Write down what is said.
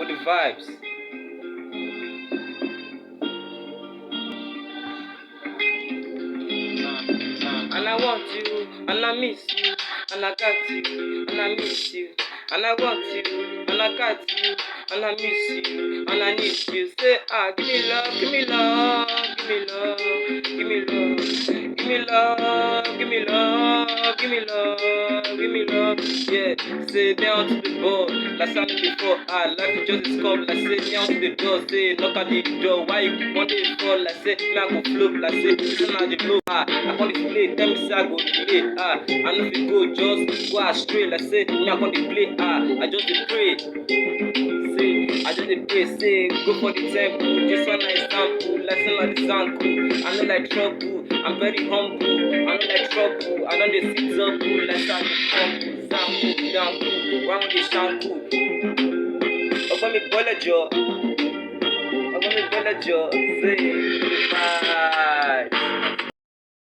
with the vibes. And I want you, and I miss you, and I got you, and I miss you, and I want you, and I got you, and I miss you, and I need you. Say give me love, give me love, give me love, give me love, give me love, give me love, give me love, give me love. Yeah, say down to the ball, like I said before. Life is just a score, like say down to the door, say knock at the door. Why you want it fall? Like say me I go flow, like say listen at the blow. I call it play, tell me say I go play. I know if you go just go astray, like say me I call the play. I just dey pray. Say I just dey pray, say go for the temple. This one na example, lesson on the zanku. I no like trouble, I'm very humble. I no like trouble, I don't dey sit up cool, like I dey fumble. Zanku, danku, round the shanku. Ọgbọ́n mi bọ́lẹ̀ jọ, ọgbọ́n mi bọ́lẹ̀ jọ, say.